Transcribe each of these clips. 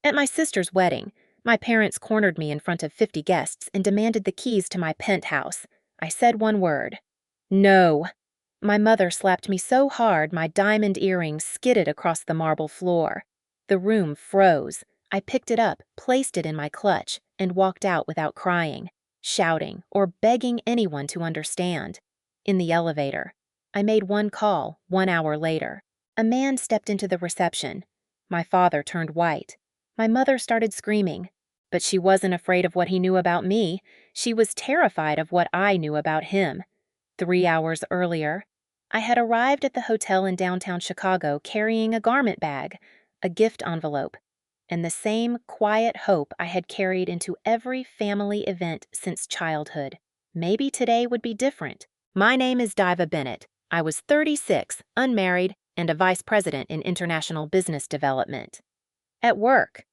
At my sister's wedding, my parents cornered me in front of 50 guests and demanded the keys to my penthouse. I said one word. No. My mother slapped me so hard my diamond earrings skidded across the marble floor. The room froze. I picked it up, placed it in my clutch, and walked out without crying, shouting, or begging anyone to understand. In the elevator, I made one call 1 hour later. A man stepped into the reception. My father turned white. My mother started screaming, but she wasn't afraid of what he knew about me. She was terrified of what I knew about him. 3 hours earlier, I had arrived at the hotel in downtown Chicago carrying a garment bag, a gift envelope, and the same quiet hope I had carried into every family event since childhood. Maybe today would be different. My name is Diva Bennett. I was 36, unmarried, and a vice president in international business development. At work,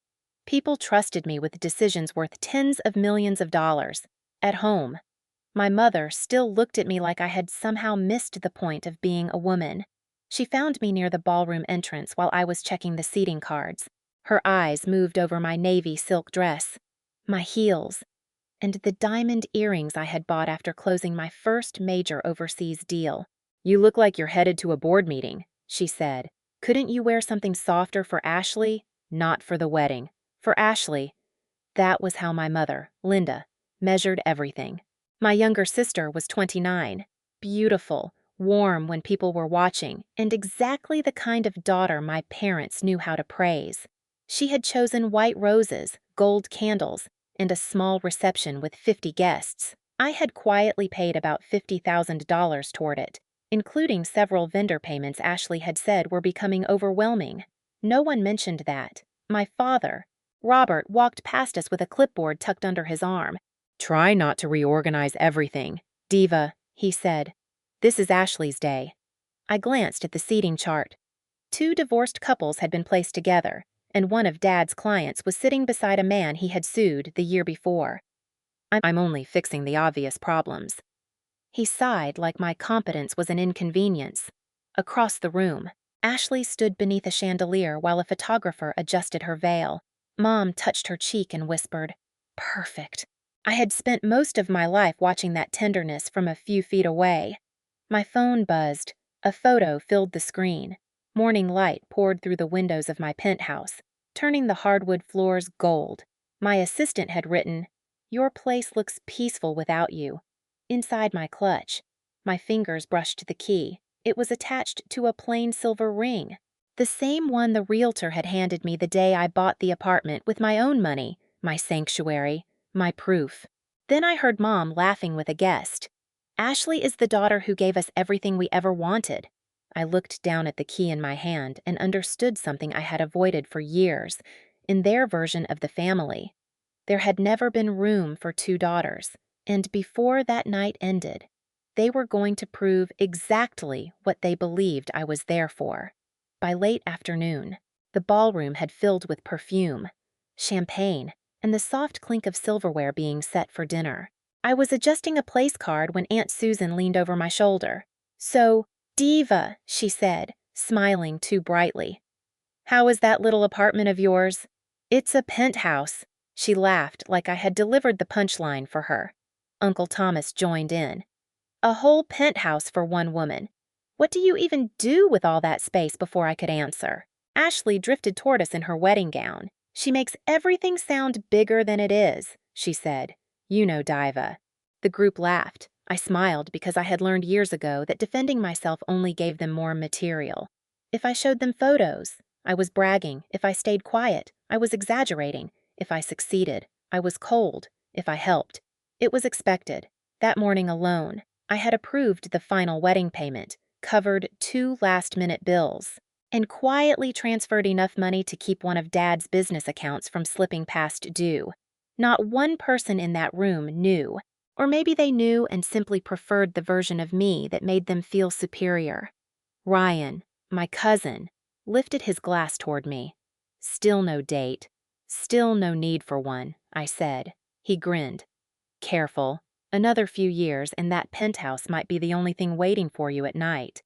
people trusted me with decisions worth tens of millions of dollars. At home, my mother still looked at me like I had somehow missed the point of being a woman. She found me near the ballroom entrance while I was checking the seating cards. Her eyes moved over my navy silk dress, my heels, and the diamond earrings I had bought after closing my first major overseas deal. "You look like you're headed to a board meeting," she said. "Couldn't you wear something softer for Ashley?" "Not for the wedding. For Ashley." That was how my mother, Linda, measured everything. My younger sister was 29, beautiful, warm when people were watching, and exactly the kind of daughter my parents knew how to praise. She had chosen white roses, gold candles, and a small reception with 50 guests. I had quietly paid about $50,000 toward it, including several vendor payments Ashley had said were becoming overwhelming. No one mentioned that. My father, Robert, walked past us with a clipboard tucked under his arm. "Try not to reorganize everything, Diva," he said. "This is Ashley's day." I glanced at the seating chart. 2 divorced couples had been placed together, and one of Dad's clients was sitting beside a man he had sued the year before. "I'm only fixing the obvious problems." He sighed like my competence was an inconvenience. Across the room, Ashley stood beneath a chandelier while a photographer adjusted her veil. Mom touched her cheek and whispered, "Perfect." I had spent most of my life watching that tenderness from a few feet away. My phone buzzed. A photo filled the screen. Morning light poured through the windows of my penthouse, turning the hardwood floors gold. My assistant had written, "Your place looks peaceful without you." Inside my clutch, my fingers brushed the key. It was attached to a plain silver ring, the same one the realtor had handed me the day I bought the apartment with my own money, my sanctuary, my proof. Then I heard Mom laughing with a guest. "Ashley is the daughter who gave us everything we ever wanted." I looked down at the key in my hand and understood something I had avoided for years. In their version of the family, there had never been room for 2 daughters, and before that night ended, they were going to prove exactly what they believed I was there for. By late afternoon, the ballroom had filled with perfume, champagne, and the soft clink of silverware being set for dinner. I was adjusting a place card when Aunt Susan leaned over my shoulder. "So, Diva," she said, smiling too brightly. "How is that little apartment of yours?" "It's a penthouse." She laughed like I had delivered the punchline for her. Uncle Thomas joined in. "A whole penthouse for one woman. What do you even do with all that space?" Before I could answer, Ashley drifted toward us in her wedding gown. "She makes everything sound bigger than it is," she said. "You know Diva." The group laughed. I smiled because I had learned years ago that defending myself only gave them more material. If I showed them photos, I was bragging. If I stayed quiet, I was exaggerating. If I succeeded, I was cold. If I helped, it was expected. That morning alone, I had approved the final wedding payment, covered 2 last-minute bills, and quietly transferred enough money to keep one of Dad's business accounts from slipping past due. Not one person in that room knew, or maybe they knew and simply preferred the version of me that made them feel superior. Ryan, my cousin, lifted his glass toward me. "Still no date. Still no need for one," I said. He grinned. "Careful. Another few years and that penthouse might be the only thing waiting for you at night."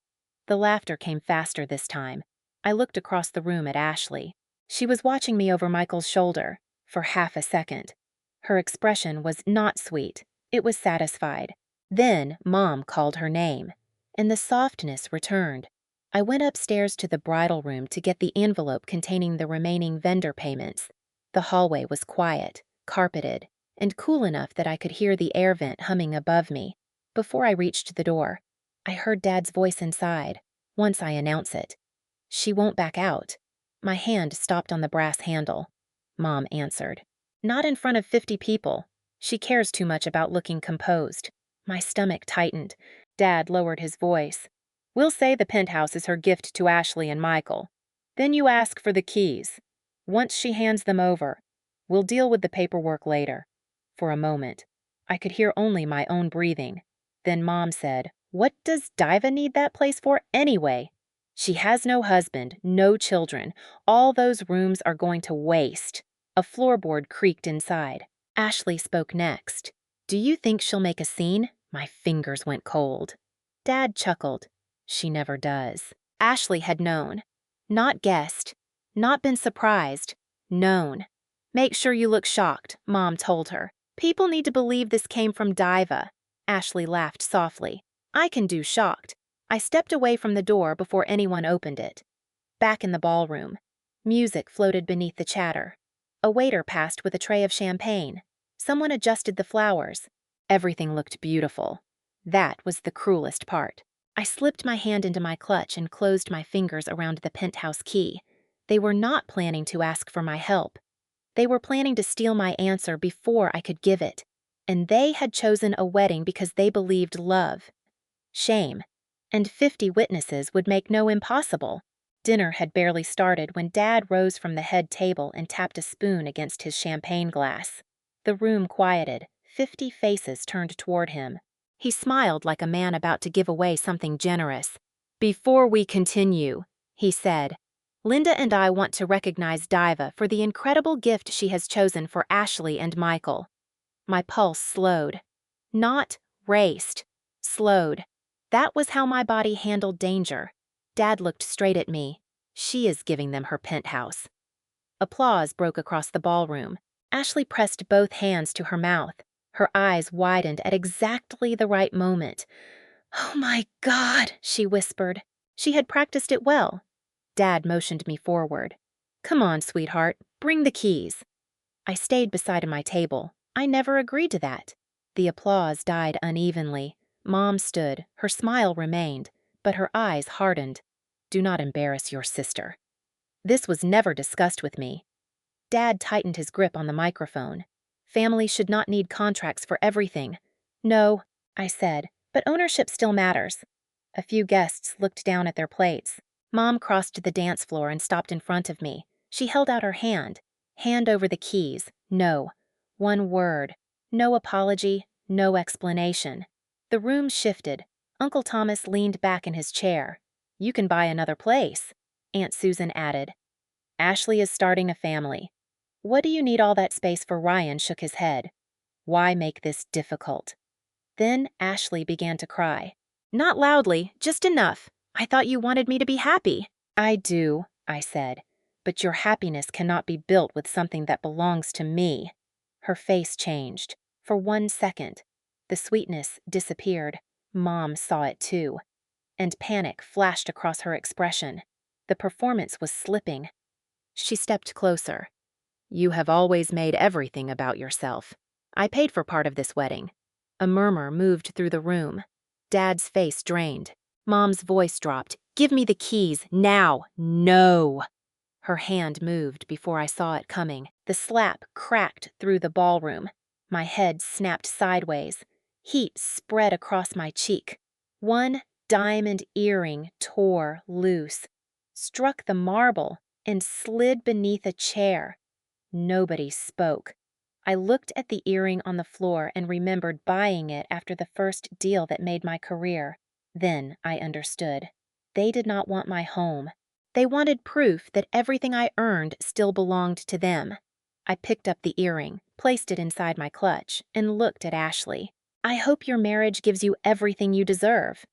The laughter came faster this time. I looked across the room at Ashley. She was watching me over Michael's shoulder for half a second. Her expression was not sweet. It was satisfied. Then Mom called her name, and the softness returned. I went upstairs to the bridal room to get the envelope containing the remaining vendor payments. The hallway was quiet, carpeted, and cool enough that I could hear the air vent humming above me. Before I reached the door, I heard Dad's voice inside, once I announce it. She won't back out. My hand stopped on the brass handle. Mom answered. Not in front of 50 people. She cares too much about looking composed. My stomach tightened. Dad lowered his voice. We'll say the penthouse is her gift to Ashley and Michael. Then you ask for the keys. Once she hands them over, we'll deal with the paperwork later. For a moment, I could hear only my own breathing. Then Mom said, What does Diva need that place for anyway? She has no husband, no children. All those rooms are going to waste. A floorboard creaked inside. Ashley spoke next. Do you think she'll make a scene? My fingers went cold. Dad chuckled. She never does. Ashley had known. Not guessed. Not been surprised. Known. Make sure you look shocked, Mom told her. People need to believe this came from Diva. Ashley laughed softly. I can do shocked. I stepped away from the door before anyone opened it. Back in the ballroom, music floated beneath the chatter. A waiter passed with a tray of champagne. Someone adjusted the flowers. Everything looked beautiful. That was the cruelest part. I slipped my hand into my clutch and closed my fingers around the penthouse key. They were not planning to ask for my help. They were planning to steal my answer before I could give it. And they had chosen a wedding because they believed love. Shame. And 50 witnesses would make no impossible. Dinner had barely started when Dad rose from the head table and tapped a spoon against his champagne glass. The room quieted. 50 faces turned toward him. He smiled like a man about to give away something generous. Before we continue, he said, Linda and I want to recognize Diva for the incredible gift she has chosen for Ashley and Michael. My pulse slowed. Not raced. Slowed. That was how my body handled danger. Dad looked straight at me. She is giving them her penthouse. Applause broke across the ballroom. Ashley pressed both hands to her mouth. Her eyes widened at exactly the right moment. Oh my God, she whispered. She had practiced it well. Dad motioned me forward. Come on, sweetheart, bring the keys. I stayed beside my table. I never agreed to that. The applause died unevenly. Mom stood. Her smile remained, but her eyes hardened. Do not embarrass your sister. This was never discussed with me. Dad tightened his grip on the microphone. Family should not need contracts for everything. No, I said, but ownership still matters. A few guests looked down at their plates. Mom crossed the dance floor and stopped in front of me. She held out her hand. Hand over the keys. No. One word. No apology, no explanation. The room shifted. Uncle Thomas leaned back in his chair. You can buy another place, Aunt Susan added. Ashley is starting a family. What do you need all that space for? Ryan shook his head. Why make this difficult? Then Ashley began to cry. Not loudly, just enough. I thought you wanted me to be happy. I do, I said, but your happiness cannot be built with something that belongs to me. Her face changed. For 1 second. The sweetness disappeared. Mom saw it too. And panic flashed across her expression. The performance was slipping. She stepped closer. You have always made everything about yourself. I paid for part of this wedding. A murmur moved through the room. Dad's face drained. Mom's voice dropped. Give me the keys, now, no! Her hand moved before I saw it coming. The slap cracked through the ballroom. My head snapped sideways. Heat spread across my cheek. One diamond earring tore loose, struck the marble, and slid beneath a chair. Nobody spoke. I looked at the earring on the floor and remembered buying it after the first deal that made my career. Then I understood. They did not want my home. They wanted proof that everything I earned still belonged to them. I picked up the earring, placed it inside my clutch, and looked at Ashley. I hope your marriage gives you everything you deserve.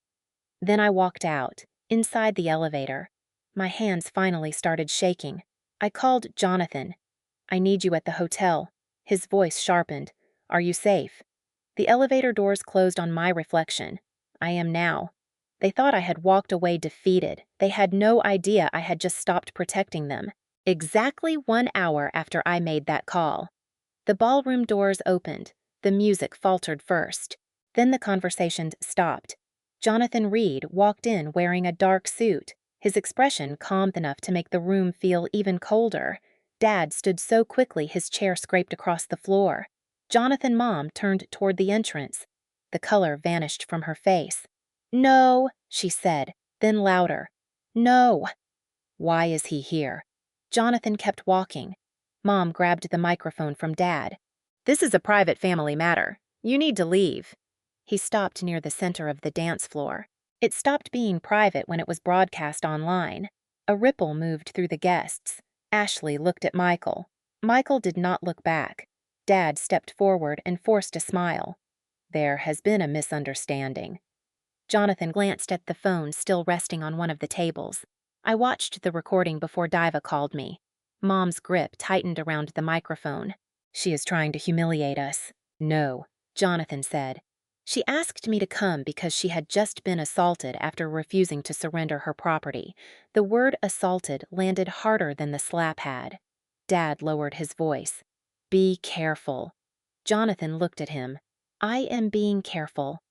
Then I walked out, inside the elevator. My hands finally started shaking. I called Jonathan. I need you at the hotel. His voice sharpened. Are you safe? The elevator doors closed on my reflection. I am now. They thought I had walked away defeated. They had no idea I had just stopped protecting them. Exactly 1 hour after I made that call. The ballroom doors opened. The music faltered first. Then the conversation stopped. Jonathan Reed walked in wearing a dark suit, his expression calm enough to make the room feel even colder. Dad stood so quickly his chair scraped across the floor. Jonathan Mom turned toward the entrance. The color vanished from her face. No, she said, then louder. No. Why is he here? Jonathan kept walking. Mom grabbed the microphone from Dad. This is a private family matter. You need to leave. He stopped near the center of the dance floor. It stopped being private when it was broadcast online. A ripple moved through the guests. Ashley looked at Michael. Michael did not look back. Dad stepped forward and forced a smile. There has been a misunderstanding. Jonathan glanced at the phone still resting on one of the tables. I watched the recording before Diva called me. Mom's grip tightened around the microphone. She is trying to humiliate us. No, Jonathan said. She asked me to come because she had just been assaulted after refusing to surrender her property. The word assaulted landed harder than the slap had. Dad lowered his voice. Be careful. Jonathan looked at him. I am being careful.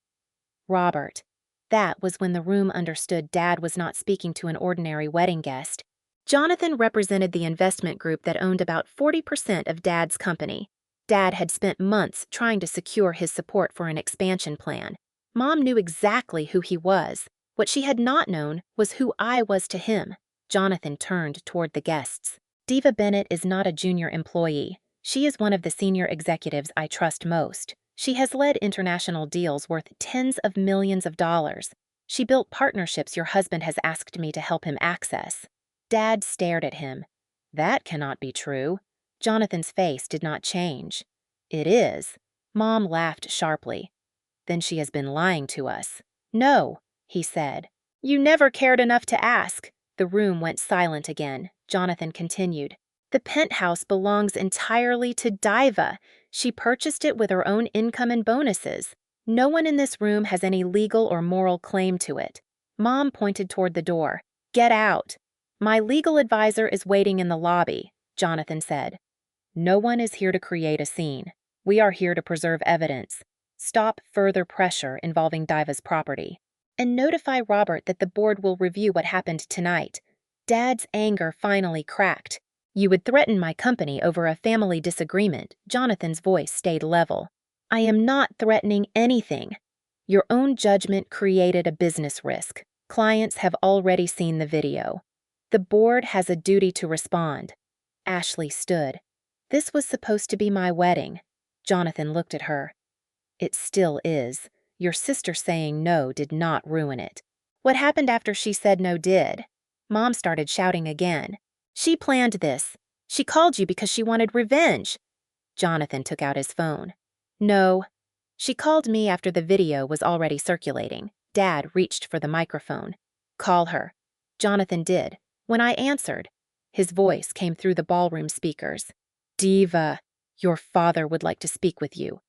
Robert. That was when the room understood Dad was not speaking to an ordinary wedding guest. Jonathan represented the investment group that owned about 40% of Dad's company. Dad had spent months trying to secure his support for an expansion plan. Mom knew exactly who he was. What she had not known was who I was to him. Jonathan turned toward the guests. Diva Bennett is not a junior employee. She is one of the senior executives I trust most. She has led international deals worth tens of millions of dollars. She built partnerships your husband has asked me to help him access. Dad stared at him. That cannot be true. Jonathan's face did not change. It is. Mom laughed sharply. Then she has been lying to us. No, he said. You never cared enough to ask. The room went silent again. Jonathan continued. The penthouse belongs entirely to Diva. She purchased it with her own income and bonuses. No one in this room has any legal or moral claim to it. Mom pointed toward the door. Get out. My legal advisor is waiting in the lobby, Jonathan said. No one is here to create a scene. We are here to preserve evidence. Stop further pressure involving Diva's property. And notify Robert that the board will review what happened tonight. Dad's anger finally cracked. You would threaten my company over a family disagreement. Jonathan's voice stayed level. I am not threatening anything. Your own judgment created a business risk. Clients have already seen the video. The board has a duty to respond. Ashley stood. This was supposed to be my wedding. Jonathan looked at her. It still is. Your sister saying no did not ruin it. What happened after she said no did? Mom started shouting again. She planned this. She called you because she wanted revenge. Jonathan took out his phone. No. She called me after the video was already circulating. Dad reached for the microphone. Call her. Jonathan did. When I answered, his voice came through the ballroom speakers. Diva, your father would like to speak with you.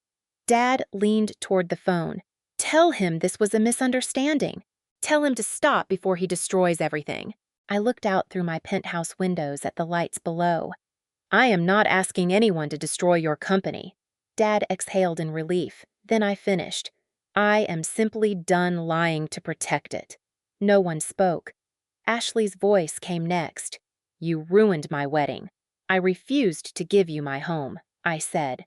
Dad leaned toward the phone. Tell him this was a misunderstanding. Tell him to stop before he destroys everything. I looked out through my penthouse windows at the lights below. I am not asking anyone to destroy your company. Dad exhaled in relief. Then I finished. I am simply done lying to protect it. No one spoke. Ashley's voice came next. You ruined my wedding. I refused to give you my home, I said.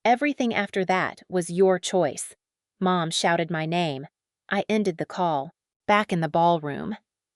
Everything after that was your choice. Mom shouted my name. I ended the call. Back in the ballroom,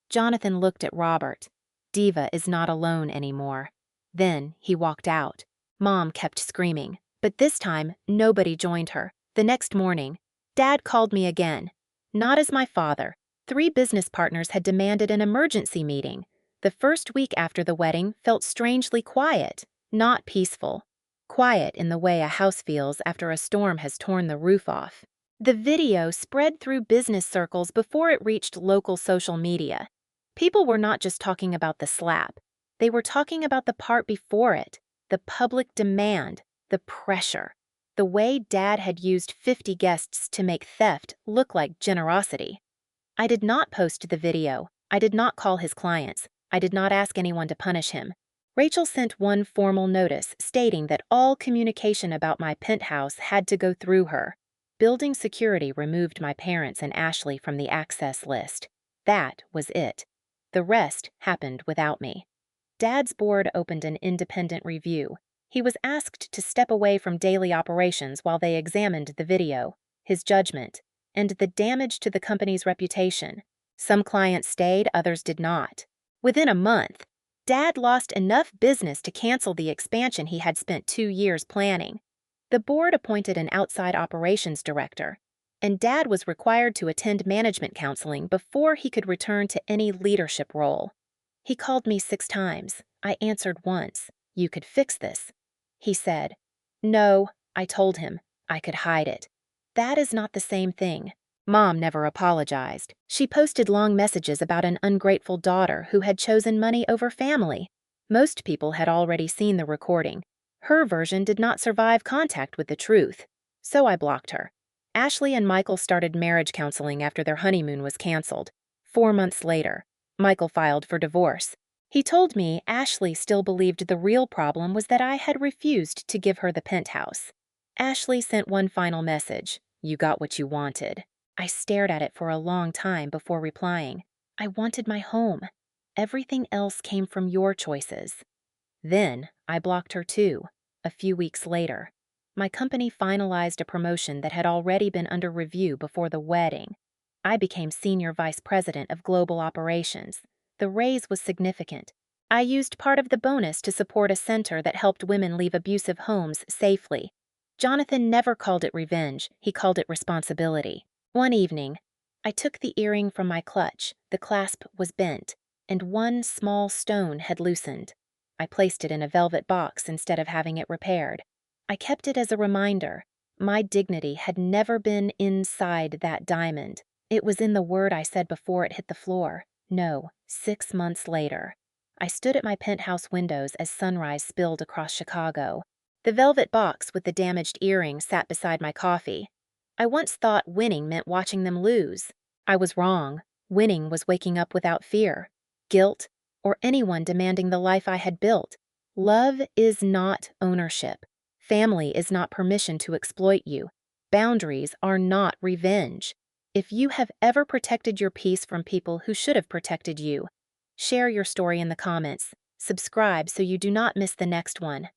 Jonathan looked at Robert. Diva is not alone anymore. Then he walked out. Mom kept screaming, but this time nobody joined her. The next morning, Dad called me again. Not as my father. 3 business partners had demanded an emergency meeting. The first week after the wedding felt strangely quiet, not peaceful. Quiet in the way a house feels after a storm has torn the roof off. The video spread through business circles before it reached local social media. People were not just talking about the slap. They were talking about the part before it, the public demand, the pressure, the way Dad had used 50 guests to make theft look like generosity. I did not post the video. I did not call his clients. I did not ask anyone to punish him. Rachel sent one formal notice stating that all communication about my penthouse had to go through her. Building security removed my parents and Ashley from the access list. That was it. The rest happened without me. Dad's board opened an independent review. He was asked to step away from daily operations while they examined the video, his judgment, and the damage to the company's reputation. Some clients stayed, others did not. Within a month, Dad lost enough business to cancel the expansion he had spent 2 years planning. The board appointed an outside operations director, and Dad was required to attend management counseling before he could return to any leadership role. He called me 6 times. I answered once. "You could fix this." He said, "No," I told him. I could hide it. That is not the same thing. Mom never apologized. She posted long messages about an ungrateful daughter who had chosen money over family. Most people had already seen the recording. Her version did not survive contact with the truth, so I blocked her. Ashley and Michael started marriage counseling after their honeymoon was canceled. 4 months later, Michael filed for divorce. He told me Ashley still believed the real problem was that I had refused to give her the penthouse. Ashley sent one final message: "You got what you wanted." I stared at it for a long time before replying. "I wanted my home. Everything else came from your choices." Then I blocked her too, a few weeks later. My company finalized a promotion that had already been under review before the wedding. I became Senior Vice President of Global Operations. The raise was significant. I used part of the bonus to support a center that helped women leave abusive homes safely. Jonathan never called it revenge, he called it responsibility. One evening, I took the earring from my clutch. The clasp was bent, and one small stone had loosened. I placed it in a velvet box instead of having it repaired. I kept it as a reminder. My dignity had never been inside that diamond. It was in the word I said before it hit the floor. No, 6 months later. I stood at my penthouse windows as sunrise spilled across Chicago. The velvet box with the damaged earring sat beside my coffee. I once thought winning meant watching them lose. I was wrong. Winning was waking up without fear, guilt, or anyone demanding the life I had built. Love is not ownership. Family is not permission to exploit you. Boundaries are not revenge. If you have ever protected your peace from people who should have protected you, share your story in the comments. Subscribe so you do not miss the next one.